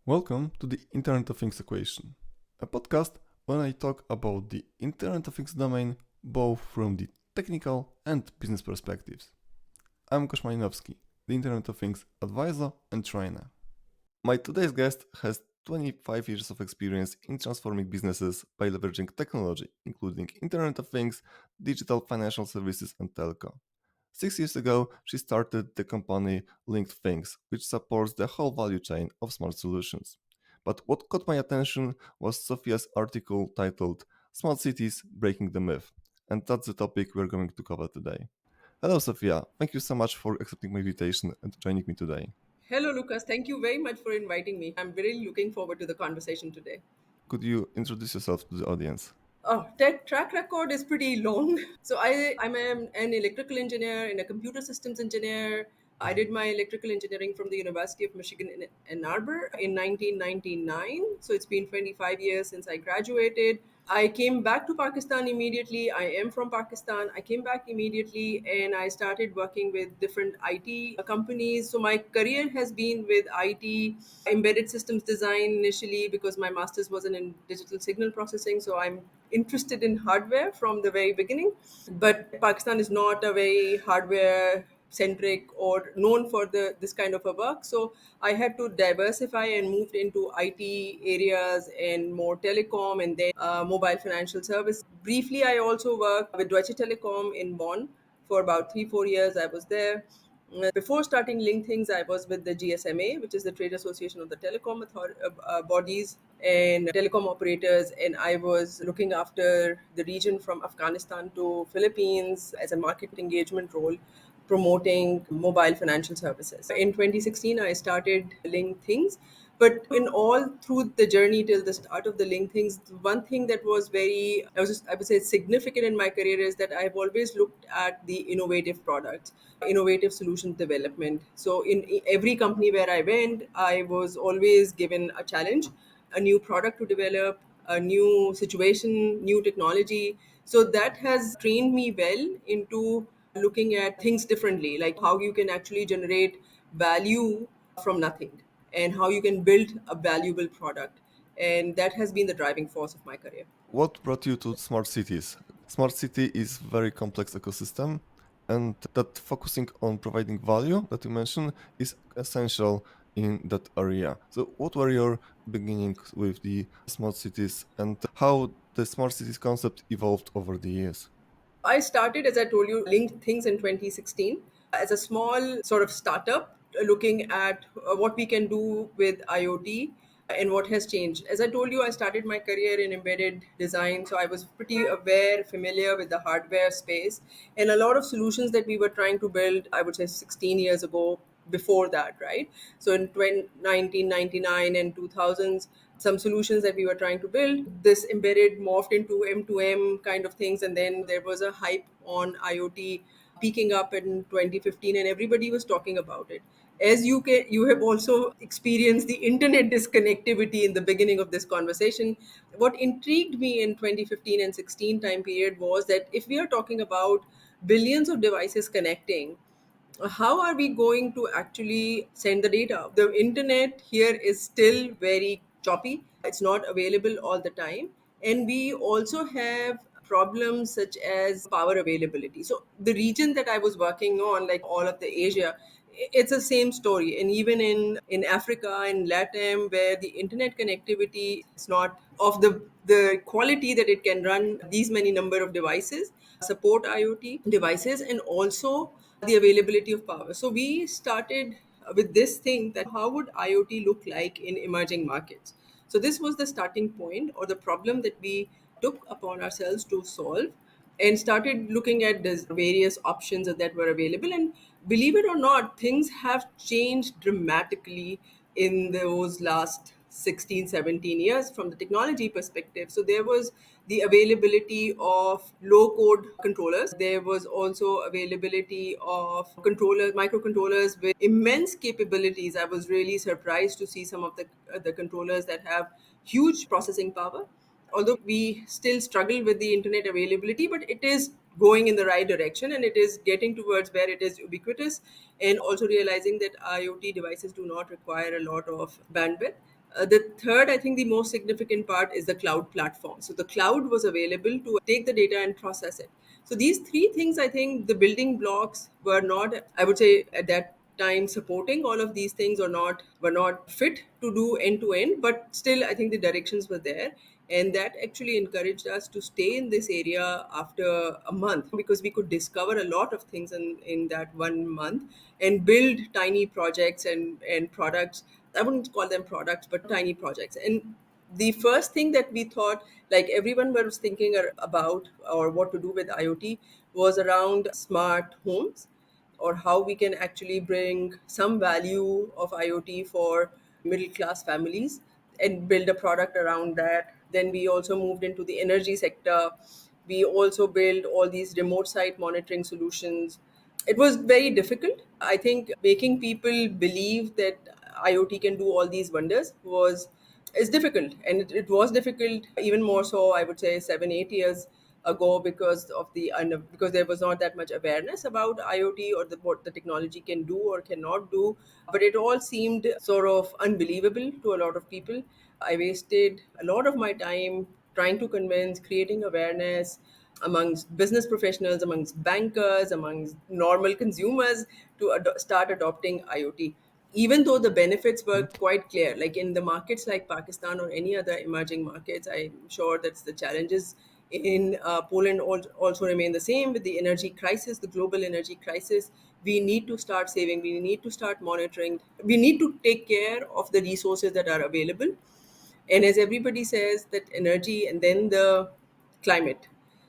Welcome to the Internet of Things equation, a podcast when I talk about the Internet of Things domain both from the technical and business perspectives. I'm Łukasz Malinowski, the Internet of Things advisor and trainer. My today's guest has 25 years of experience in transforming businesses by leveraging technology, including Internet of Things, digital financial services, and telco. 6 years ago, she started the company Linked Things, which supports the whole value chain of smart solutions. But what caught my attention was Sophia's article titled Smart Cities Breaking the Myth, and that's the topic we're going to cover today. Hello, Sophia. Thank you so much for accepting my invitation and joining me today. Hello, Lucas. Thank you very much for inviting me. I'm really looking forward to the conversation today. Could you introduce yourself to the audience? Oh, that track record is pretty long. So I'm an electrical engineer and a computer systems engineer. I did my electrical engineering from the University of Michigan in Ann Arbor in 1999. So it's been 25 years since I graduated. I came back to Pakistan immediately. I am from Pakistan. I came back immediately and I started working with different IT companies. So my career has been with IT, embedded systems design initially because my master's wasn't in digital signal processing. So I'm interested in hardware from the very beginning. But Pakistan is not a very hardware centric or known for this kind of a work. So I had to diversify and moved into IT areas and more telecom and then mobile financial service. Briefly, I also worked with Deutsche Telekom in Bonn for about 3 4 years. I was there. Before starting Link Things, I was with the GSMA, which is the Trade Association of the Telecom bodies and telecom operators, and I was looking after the region from Afghanistan to Philippines as a market engagement role, promoting mobile financial services. In 2016, I started Link Things. But in all through the journey till the start of the Link Things, one thing that was I would say, significant in my career is that I've always looked at the innovative products, innovative solution development. So in every company where I went, I was always given a challenge, a new product to develop, a new situation, new technology. So that has trained me well into looking at things differently, like how you can actually generate value from nothing and how you can build a valuable product. And that has been the driving force of my career. What brought you to smart cities? Smart city is very complex ecosystem, and that focusing on providing value that you mentioned is essential in that area. So what were your beginnings with the smart cities and how the smart cities concept evolved over the years? I started, as I told you, Linked Things in 2016 as a small sort of startup looking at what we can do with IoT and what has changed. As I told you, I started my career in embedded design, so I was pretty aware, familiar with the hardware space, and a lot of solutions that we were trying to build, I would say 16 years ago, before that, right? So in 1999 and 2000s, some solutions that we were trying to build, this embedded morphed into M2M kind of things, and then there was a hype on IoT peaking up in 2015, and everybody was talking about it. As you have also experienced the internet disconnectivity in the beginning of this conversation. What intrigued me in 2015 and 16 time period was that if we are talking about billions of devices connecting, how are we going to actually send the data? The internet here is still very choppy, it's not available all the time. And we also have problems such as power availability. So, the region that I was working on, like all of the Asia, it's the same story. And even in Africa and Latam, where the internet connectivity is not of the quality that it can run these many number of devices, support IoT devices, and also the availability of power. So we started with this thing, that how would IoT look like in emerging markets? So this was the starting point or the problem that we took upon ourselves to solve, and started looking at the various options that were available. And believe it or not, things have changed dramatically in those last 16 17 years from the technology perspective. So there was the availability of low code controllers, there was also availability of controllers, microcontrollers with immense capabilities. I was really surprised to see some of the controllers that have huge processing power. Although we still struggle with the internet availability, but it is going in the right direction and it is getting towards where it is ubiquitous. And also realizing that IoT devices do not require a lot of bandwidth. The third, I think the most significant part is the cloud platform. So the cloud was available to take the data and process it. So these three things, I think the building blocks were not, I would say at that time, supporting all of these things, or not were not fit to do end to end, but still I think the directions were there. And that actually encouraged us to stay in this area after a month, because we could discover a lot of things in that 1 month, and build tiny projects and products. I wouldn't call them products, but tiny projects. And the first thing that we thought, like everyone was thinking about, or what to do with IoT, was around smart homes, or how we can actually bring some value of IoT for middle class families and build a product around that. Then we also moved into the energy sector. We also built all these remote site monitoring solutions. It was very difficult. I think making people believe that IoT can do all these wonders was is difficult, and it was difficult even more so, I would say, 7 8 years ago, because of because there was not that much awareness about IoT, or what the technology can do or cannot do. But it all seemed sort of unbelievable to a lot of people. I wasted a lot of my time trying to convince, creating awareness amongst business professionals, amongst bankers, amongst normal consumers to start adopting IoT. Even though the benefits were quite clear, like in the markets like Pakistan or any other emerging markets, I'm sure that's the challenges in Poland also remain the same with the energy crisis, the global energy crisis. We need to start saving, we need to start monitoring, we need to take care of the resources that are available. And as everybody says, that energy and then the climate.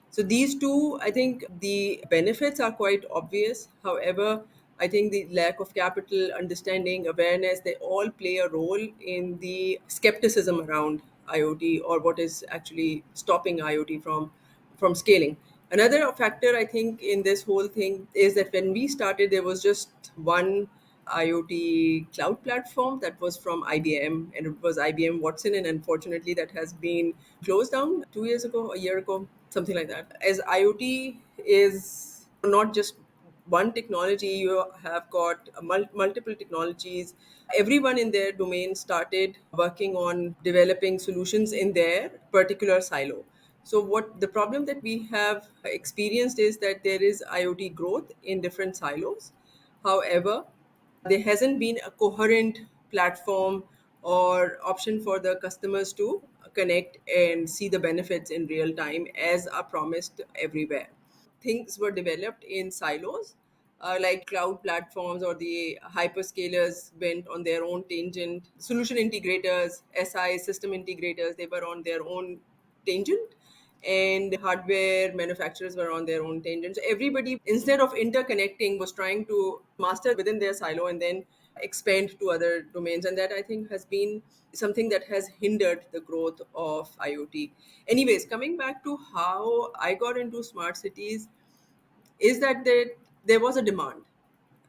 So these two, I think the benefits are quite obvious. However, I think the lack of capital, understanding, awareness, they all play a role in the skepticism around IoT, or what is actually stopping IoT from scaling. Another factor, I think, in this whole thing is that when we started, there was just one IoT cloud platform that was from IBM, and it was IBM Watson. And unfortunately, that has been closed down 2 years ago, a year ago, something like that. As IoT is not just one technology, you have got multiple technologies. Everyone in their domain started working on developing solutions in their particular silo. So what the problem that we have experienced is that there is IoT growth in different silos. However, there hasn't been a coherent platform or option for the customers to connect and see the benefits in real time as are promised everywhere. Things were developed in silos, like cloud platforms or the hyperscalers went on their own tangent. Solution integrators, SI system integrators, they were on their own tangent, and hardware manufacturers were on their own tangent. So everybody, instead of interconnecting, was trying to master within their silo and then expand to other domains. And that, I think, has been something that has hindered the growth of IoT. Anyways, coming back to how I got into smart cities, is that there was a demand.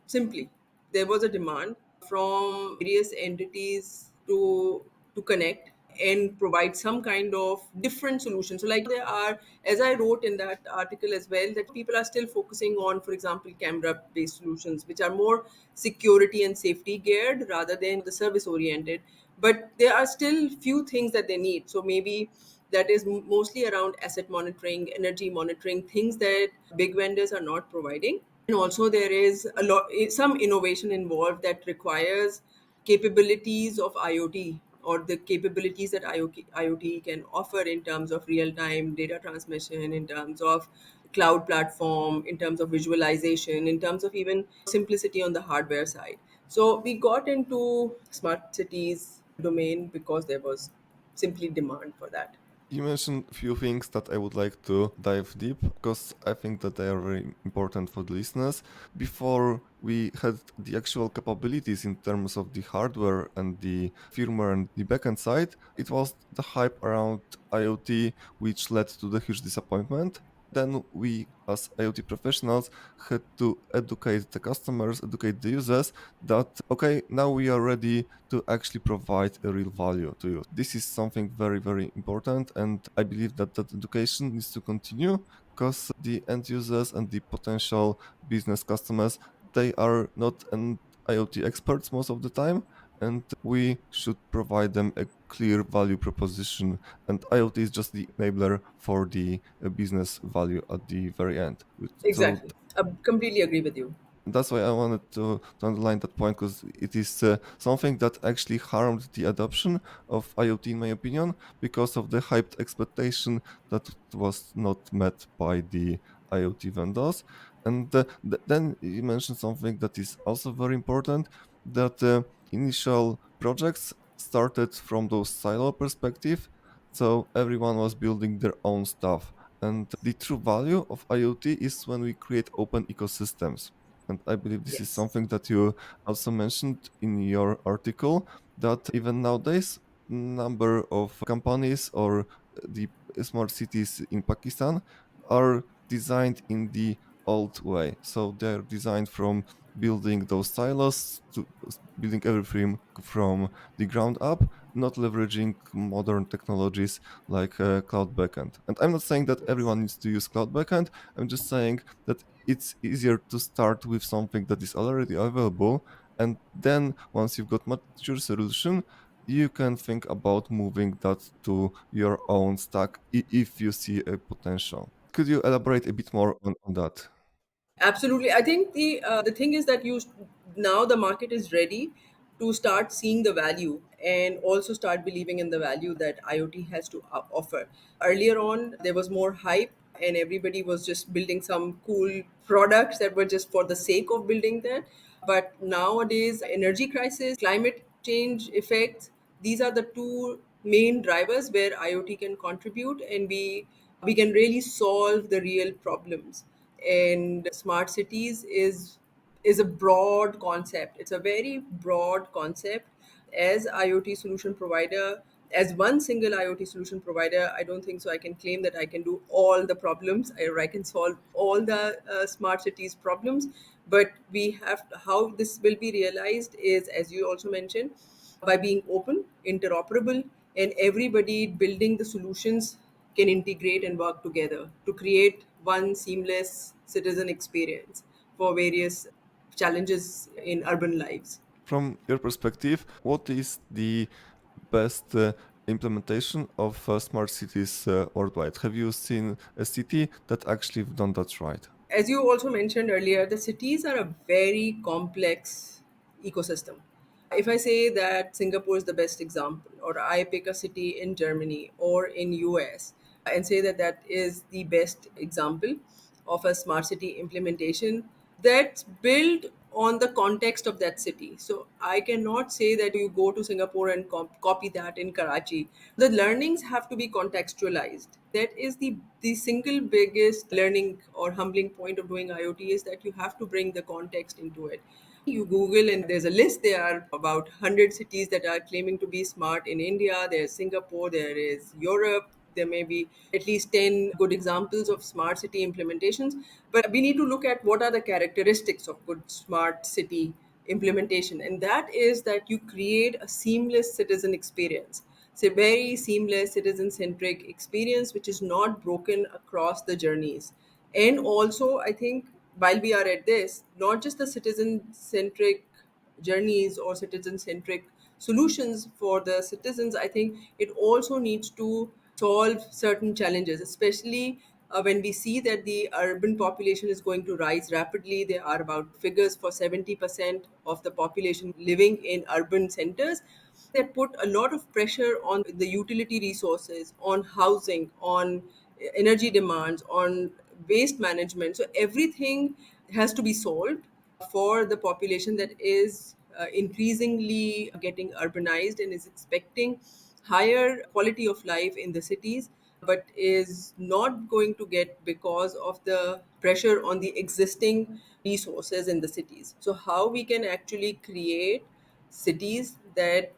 Simply, there was a demand from various entities to connect and provide some kind of different solution. So like there are, as I wrote in that article as well, that people are still focusing on, for example, camera based solutions, which are more security and safety geared rather than the service oriented. But there are still few things that they need. So maybe that is mostly around asset monitoring, energy monitoring, things that big vendors are not providing. And also there is some innovation involved that requires capabilities of IoT, or the capabilities that IoT can offer in terms of real time data transmission, in terms of cloud platform, in terms of visualization, in terms of even simplicity on the hardware side. So we got into smart cities domain because there was simply demand for that. You mentioned a few things that I would like to dive deep because I think that they are very important for the listeners. Before we had the actual capabilities in terms of the hardware and the firmware and the backend side, it was the hype around IoT which led to the huge disappointment. Then we, as IoT professionals, had to educate the customers, educate the users that, okay, now we are ready to actually provide a real value to you. This is something very, very important. And I believe that that education needs to continue because the end users and the potential business customers, they are not an IoT experts most of the time. and we should provide them a clear value proposition. And IoT is just the enabler for the business value at the very end. So Exactly. I completely agree with you. that's why I wanted to underline that point, because it is something that actually harmed the adoption of IoT, in my opinion, because of the hyped expectation that was not met by the IoT vendors. And then you mentioned something that is also very important, that initial projects started from those silo perspective. So everyone was building their own stuff. And the true value of IoT is when we create open ecosystems. And I believe this is Yes. something that you also mentioned in your article, that even nowadays, number of companies or the smart cities in Pakistan are designed in the old way. So they're designed from building those silos to building everything from the ground up, not leveraging modern technologies like cloud backend. And I'm not saying that everyone needs to use cloud backend. I'm just saying that it's easier to start with something that is already available, and then once you've got mature solution, you can think about moving that to your own stack if you see a potential. Could you elaborate a bit more on that? Absolutely. I think the thing is that you now the market is ready to start seeing the value and also start believing in the value that IoT has to offer. Earlier on, there was more hype and everybody was just building some cool products that were just for the sake of building that. But nowadays, energy crisis, climate change effects, these are the two main drivers where IoT can contribute, and we can really solve the real problems. And smart cities is a broad concept. It's a very broad concept. As IoT solution provider, as one single IoT solution provider, I don't think so I can claim that I can do all the problems, or I can solve all the smart cities problems. But we have how this will be realized is, as you also mentioned, by being open, interoperable, and everybody building the solutions can integrate and work together to create one seamless citizen experience for various challenges in urban lives. From your perspective, what is the best implementation of smart cities worldwide? Have you seen a city that actually done that right? As you also mentioned earlier, the cities are a very complex ecosystem. If I say that Singapore is the best example, or I pick a city in Germany or in US and say that that is the best example of a smart city implementation that's built on the context of that city. So I cannot say that you go to Singapore and copy that in Karachi. The learnings have to be contextualized. That is the single biggest learning or humbling point of doing IoT, is that you have to bring the context into it. You Google and there's a list. There are about 100 cities that are claiming to be smart in India. There's Singapore, there is Europe, there may be at least 10 good examples of smart city implementations. But we need to look at what are the characteristics of good smart city implementation. And that is that you create a seamless citizen experience. It's a very seamless citizen centric experience which is not broken across the journeys. And also, I think while we are at this, not just the citizen centric journeys or citizen centric solutions for the citizens, I think it also needs to solve certain challenges, especially when we see that the urban population is going to rise rapidly. There are about figures for 70% of the population living in urban centers that put a lot of pressure on the utility resources, on housing, on energy demands, on waste management. So everything has to be solved for the population that is increasingly getting urbanized and is expecting higher quality of life in the cities, but is not going to get because of the pressure on the existing resources in the cities. So how we can actually create cities that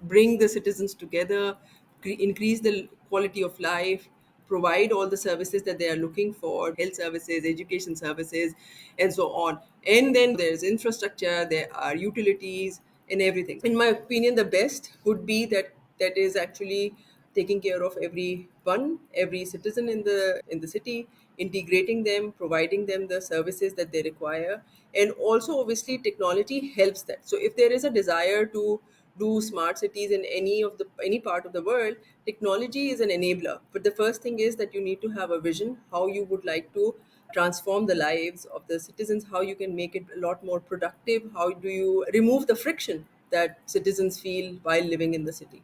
bring the citizens together, increase the quality of life, provide all the services that they are looking for, health services, education services, and so on. And then there's infrastructure, there are utilities, and everything. In my opinion, the best would be that is actually taking care of everyone, every citizen in the city, integrating them, providing them the services that they require. And also obviously technology helps that. So if there is a desire to do smart cities in any part of the world, technology is an enabler. But the first thing is that you need to have a vision how you would like to transform the lives of the citizens, how you can make it a lot more productive, how do you remove the friction that citizens feel while living in the city.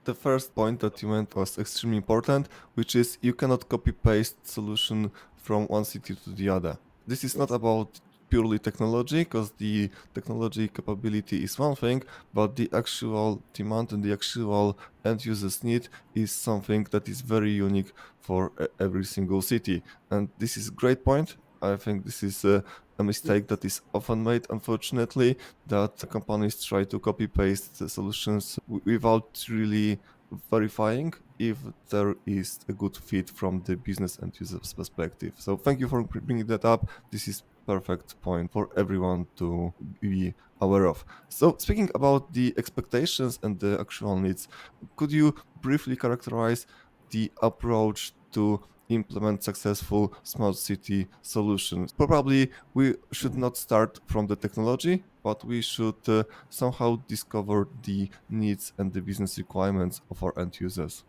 The first point that you meant was extremely important, which is you cannot copy paste solution from one city to the other. This is not Yes. about purely technology, because the technology capability is one thing, but the actual demand and the actual end users need is something that is very unique for every single city. And this is a great point. I think this is a mistake that is often made, unfortunately, that companies try to copy paste the solutions without really verifying if there is a good fit from the business and users perspective. So thank you for bringing that up. This is perfect point for everyone to be aware of. So speaking about the expectations and the actual needs, could you briefly characterize the approach to implement successful smart city solutions? Probably we should not start from the technology, but we should somehow discover the needs and the business requirements of our end users.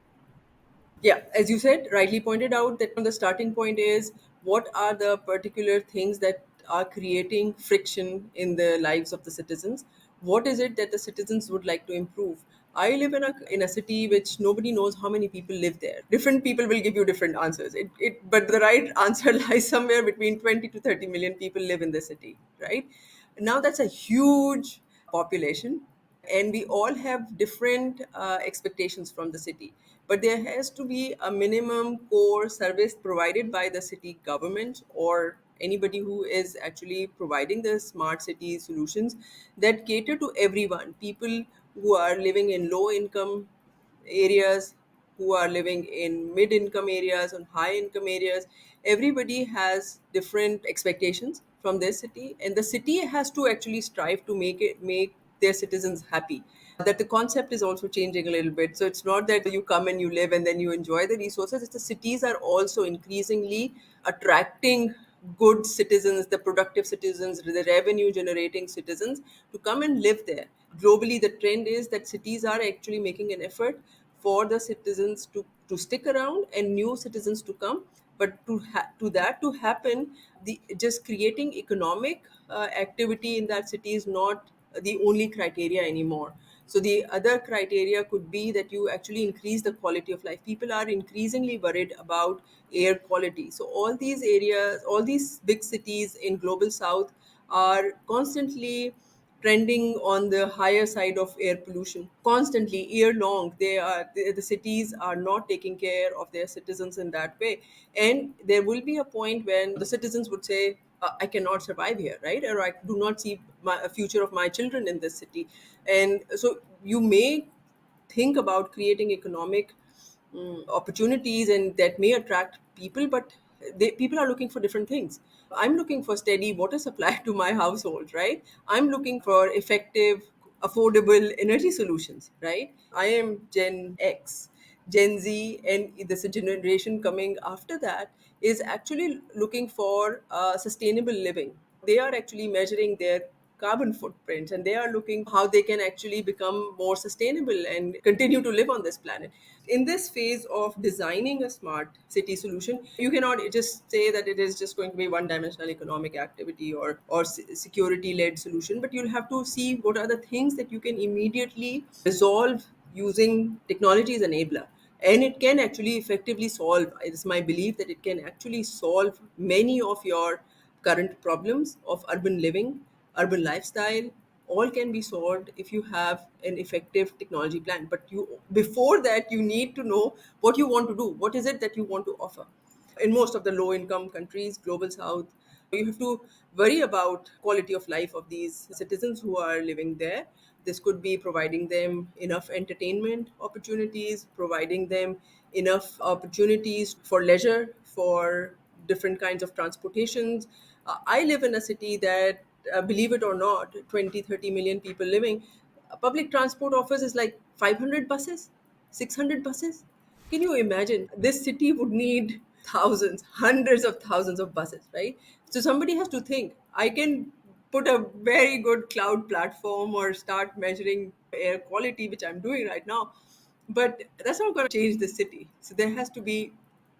Yeah, as you said, rightly pointed out that the starting point is what are the particular things that are creating friction in the lives of the citizens? What is it that the citizens would like to improve? I live in a city which nobody knows how many people live there. Different people will give you different answers. But the right answer lies somewhere between 20 to 30 million people live in the city, right? Now that's a huge population, and we all have different expectations from the city, but there has to be a minimum core service provided by the city government or anybody who is actually providing the smart city solutions that cater to everyone, people who are living in low income areas, who are living in mid income areas and high income areas. Everybody has different expectations from their city, and the city has to actually strive to make their citizens happy. That the concept is also changing a little bit. So it's not that you come and you live and then you enjoy the resources. It's the cities are also increasingly attracting good citizens, the productive citizens, the revenue generating citizens to come and live there. Globally, the trend is that cities are actually making an effort for the citizens to stick around and new citizens to come. But to that to happen, the just creating economic activity in that city is not the only criteria anymore. So the other criteria could be that you actually increase the quality of life. People are increasingly worried about air quality. So all these areas, all these big cities in global south are constantly trending on the higher side of air pollution constantly year long. The cities are not taking care of their citizens in that way, and there will be a point when the citizens would say, I cannot survive here, right? Or I do not see a future of my children in this city. And so you may think about creating economic opportunities and that may attract people, but people are looking for different things. I'm looking for steady water supply to my household, right? I'm looking for effective, affordable energy solutions, right? I am Gen X. Gen Z and this generation coming after that is actually looking for sustainable living. They are actually measuring their carbon footprints and they are looking how they can actually become more sustainable and continue to live on this planet. In this phase of designing a smart city solution, you cannot just say that it is just going to be one dimensional economic activity or security led solution, but you'll have to see what are the things that you can immediately resolve using technology as enabler. And it can actually effectively solve, it's my belief that it can actually solve many of your current problems of urban living, urban lifestyle. All can be solved if you have an effective technology plan. But you, before that, you need to know what you want to do. What is it that you want to offer? In most of the low income countries, global south, you have to worry about quality of life of these citizens who are living there. This could be providing them enough entertainment opportunities, providing them enough opportunities for leisure, for different kinds of transportations. I live in a city that, believe it or not, 20, 30 million people living. Public transport offers is like 500 buses, 600 buses. Can you imagine? This city would need thousands, hundreds of thousands of buses, right? So somebody has to think, I can put a very good cloud platform or start measuring air quality, which I'm doing right now. But that's not going to change the city. So there has to be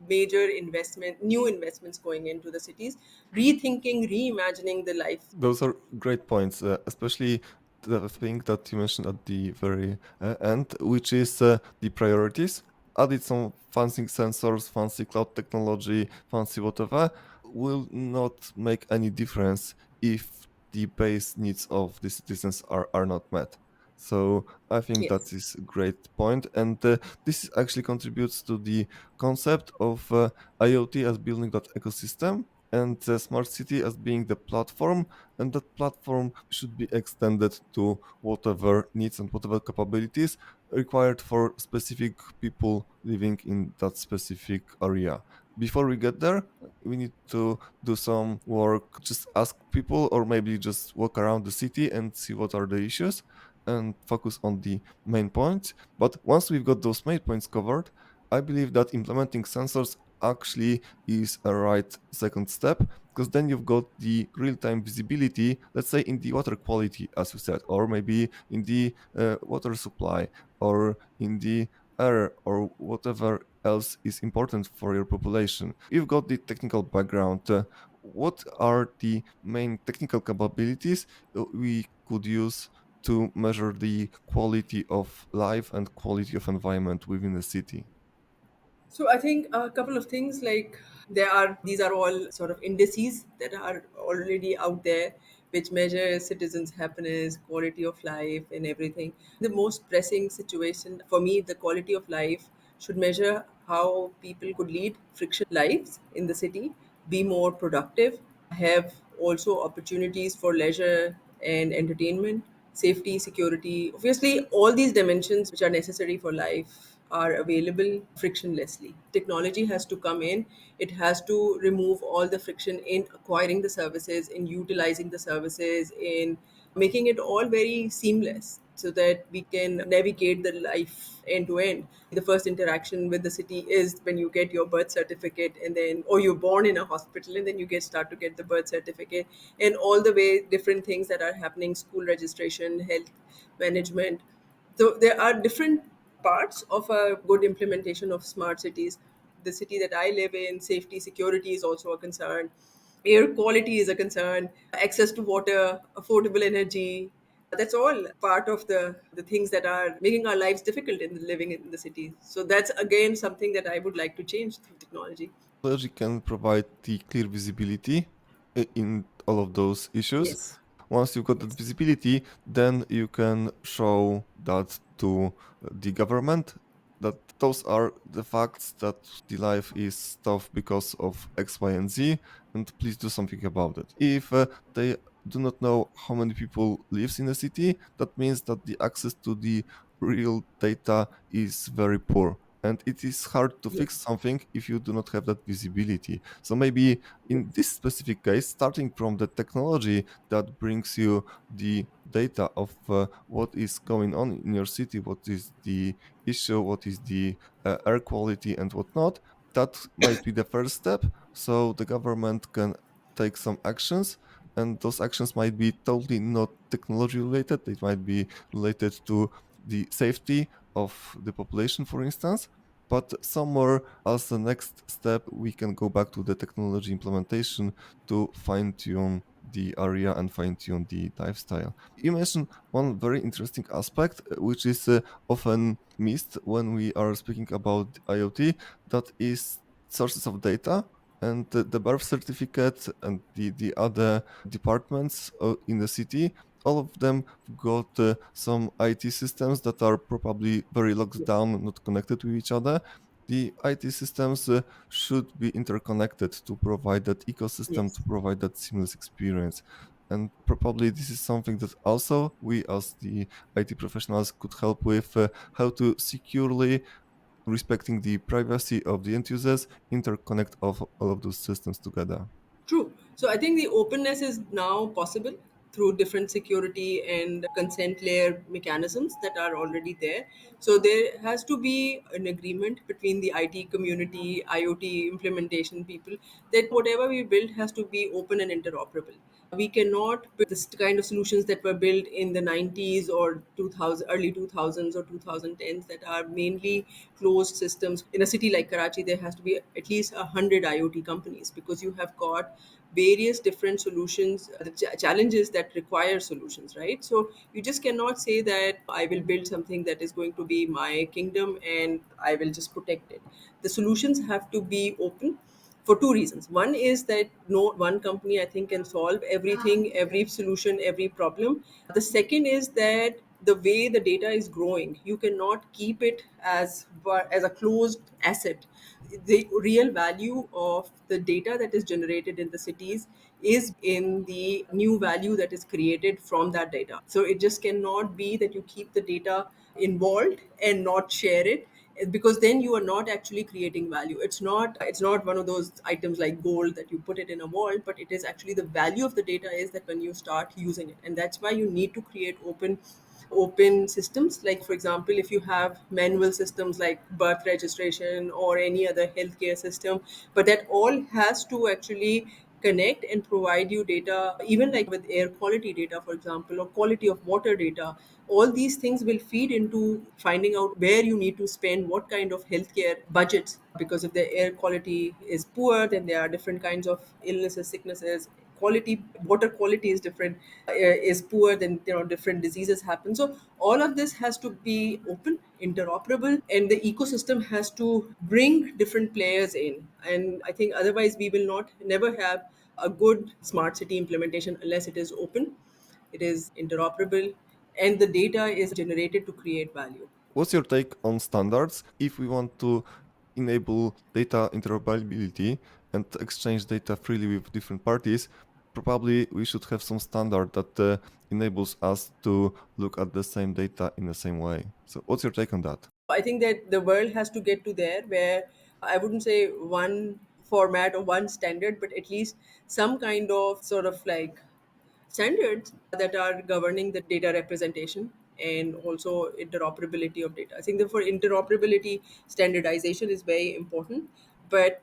major investment, new investments going into the cities, rethinking, reimagining the life. Those are great points, especially the thing that you mentioned at the very end, which is the priorities. Added some fancy sensors, fancy cloud technology, fancy whatever, will not make any difference if the base needs of the citizens are not met. So I think that Yes. is a great point, and this actually contributes to the concept of IoT as building that ecosystem and the smart city as being the platform, and that platform should be extended to whatever needs and whatever capabilities required for specific people living in that specific area. Before we get there, we need to do some work, just ask people or maybe just walk around the city and see what are the issues and focus on the main points. But once we've got those main points covered, I believe that implementing sensors actually is a right second step, because then you've got the real-time visibility, let's say in the water quality, as you said, or maybe in the water supply, or in the air, or whatever else is important for your population. You've got the technical background. What are the main technical capabilities we could use to measure the quality of life and quality of environment within the city? So I think a couple of things, like these are all sort of indices that are already out there, which measure citizens' happiness, quality of life, and everything. The most pressing situation for me, the quality of life, should measure how people could lead friction lives in the city, be more productive, have also opportunities for leisure and entertainment, safety, security. Obviously, all these dimensions which are necessary for life are available frictionlessly. Technology has to come in, it has to remove all the friction in acquiring the services, in utilizing the services, in making it all very seamless so that we can navigate the life end to end. The first interaction with the city is when you get your birth certificate, and then, or you're born in a hospital and then you start to get the birth certificate, and all the way different things that are happening, school registration, health management. So there are different parts of a good implementation of smart cities. The city that I live in, safety, security is also a concern. Air quality is a concern. Access to water, affordable energy. That's all part of the things that are making our lives difficult in living in the city. So that's again something that I would like to change through technology. Technology can provide the clear visibility in all of those issues. Yes. Once you've got that Yes. visibility, then you can show that to the government that those are the facts, that the life is tough because of X, Y, and Z, and please do something about it. If they do not know how many people lives in the city, that means that the access to the real data is very poor, and it is hard to fix Yes. something if you do not have that visibility. So maybe in Yes. this specific case, starting from the technology that brings you the data of what is going on in your city, what is the issue, what is the air quality and whatnot, that might be the first step, so the government can take some actions. And those actions might be totally not technology related. They might be related to the safety of the population, for instance. But somewhere as the next step, we can go back to the technology implementation to fine tune the area and fine tune the lifestyle. You mentioned one very interesting aspect, which is often missed when we are speaking about IoT, that is sources of data. And the birth certificate and the other departments in the city, all of them got some IT systems that are probably very locked Yes. down, not connected with each other. The IT systems should be interconnected to provide that ecosystem, to Yes. provide that seamless experience. And probably this is something that also we as the IT professionals could help with, how to securely, respecting the privacy of the end users, interconnect of all of those systems together. True. So I think the openness is now possible through different security and consent layer mechanisms that are already there. So there has to be an agreement between the IT community, IoT implementation people, that whatever we build has to be open and interoperable. We cannot build this kind of solutions that were built in the 90s or 2000, early 2000s or 2010s, that are mainly closed systems. In a city like Karachi, there has to be at least 100 IoT companies, because you have got various different solutions, the challenges that require solutions, right? So you just cannot say that I will build something that is going to be my kingdom and I will just protect it. The solutions have to be open for two reasons. One is that no one company, I think, can solve everything, every solution, every problem. The second is that the way the data is growing, you cannot keep it as a closed asset. The real value of the data that is generated in the cities is in the new value that is created from that data. So it just cannot be that you keep the data involved and not share it, because then you are not actually creating value. It's not one of those items like gold that you put it in a vault, but it is actually the value of the data is that when you start using it. And that's why you need to create open systems. Like, for example, if you have manual systems like birth registration or any other healthcare system, but that all has to actually connect and provide you data, even like with air quality data, for example, or quality of water data. All these things will feed into finding out where you need to spend what kind of healthcare budgets, because if the air quality is poor, then there are different kinds of illnesses, sicknesses. Quality water quality is different, is poor, then different diseases happen. So all of this has to be open, interoperable, and the ecosystem has to bring different players in. And I think otherwise we will not never have a good smart city implementation unless it is open, it is interoperable, and the data is generated to create value. What's your take on standards? If we want to enable data interoperability and exchange data freely with different parties, probably we should have some standard that enables us to look at the same data in the same way. So, what's your take on that? I think that the world has to get to there where I wouldn't say one format or one standard, but at least some kind of sort of like standards that are governing the data representation and also interoperability of data. I think that for interoperability, standardization is very important. But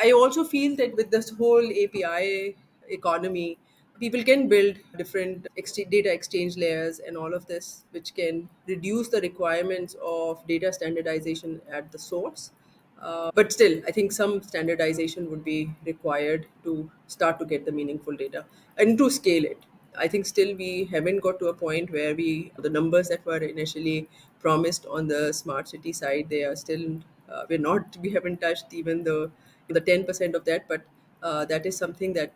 I also feel that with this whole API economy, people can build different data exchange layers and all of this, which can reduce the requirements of data standardization at the source. But still, I think some standardization would be required to start to get the meaningful data and to scale it. I think still we haven't got to a point where the numbers that were initially promised on the smart city side, they are still, we haven't touched even the 10% of that, but that is something that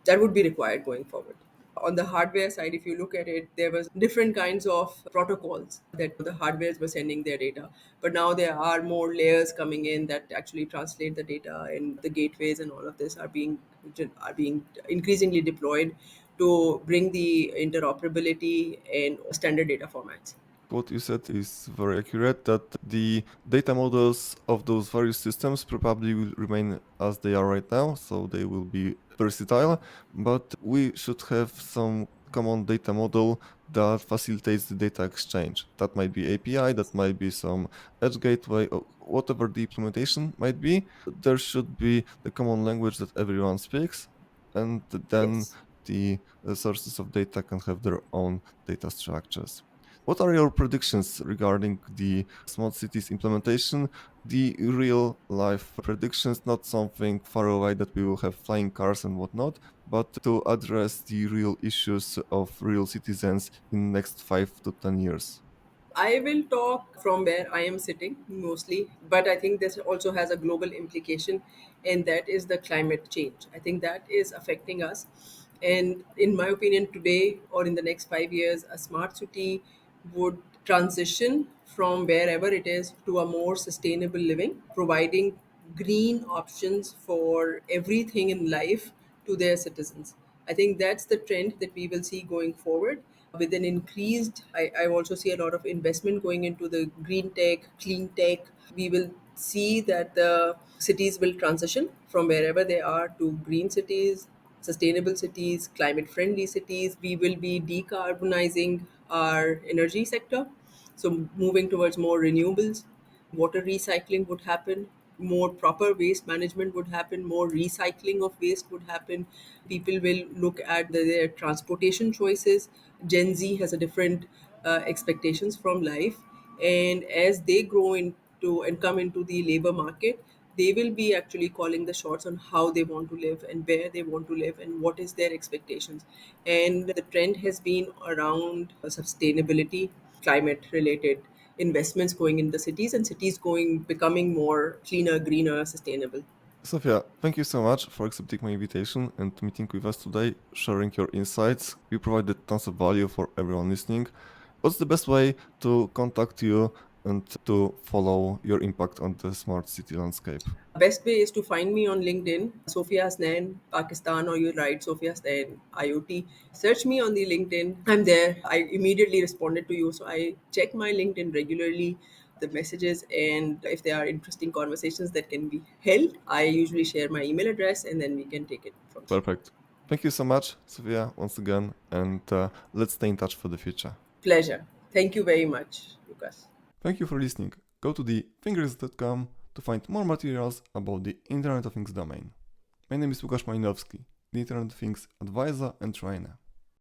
would be required going forward. On the hardware side, if you look at it, there was different kinds of protocols that the hardwares were sending their data, but now there are more layers coming in that actually translate the data, and the gateways and all of this are being increasingly deployed to bring the interoperability and standard data formats. What you said is very accurate, that the data models of those various systems probably will remain as they are right now, so they will be versatile, but we should have some common data model that facilitates the data exchange. That might be API, that might be some edge gateway, or whatever the implementation might be. There should be the common language that everyone speaks, and then Yes. the sources of data can have their own data structures. What are your predictions regarding the smart cities implementation? The real life predictions, not something far away that we will have flying cars and whatnot, but to address the real issues of real citizens in next 5 to 10 years. I will talk from where I am sitting mostly, but I think this also has a global implication, and that is the climate change. I think that is affecting us. And in my opinion, today or in the next 5 years, a smart city would transition from wherever it is to a more sustainable living, providing green options for everything in life to their citizens. I think that's the trend that we will see going forward. With an increased, I also see a lot of investment going into the green tech, clean tech. We will see that the cities will transition from wherever they are to green cities, sustainable cities, climate friendly cities. We will be decarbonizing our energy sector, so moving towards more renewables. Water recycling would happen. more proper waste management would happen, more recycling of waste would happen. People will look at their transportation choices. Gen Z has a different expectations from life, and as they grow into and come into the labor market, they will be actually calling the shots on how they want to live and where they want to live and what is their expectations. And the trend has been around sustainability, climate related investments going in the cities, and cities going becoming more cleaner, greener, sustainable. Sophia, thank you so much for accepting my invitation and meeting with us today, sharing your insights. You provided tons of value for everyone listening. What's the best way to contact you and to follow your impact on the smart city landscape? Best way is to find me on LinkedIn, Sophia Hasnain, Pakistan, or you write Sophia Hasnain IoT. Search me on the LinkedIn. I'm there. I immediately responded to you. So I check my LinkedIn regularly, the messages, and if there are interesting conversations that can be held, I usually share my email address and then we can take it from there. Perfect. Thank you so much, Sophia, once again, and let's stay in touch for the future. Pleasure. Thank you very much, Lucas. Thank you for listening. Go to thefingers.com to find more materials about the Internet of Things domain. My name is Łukasz Malinowski, the Internet of Things advisor and trainer.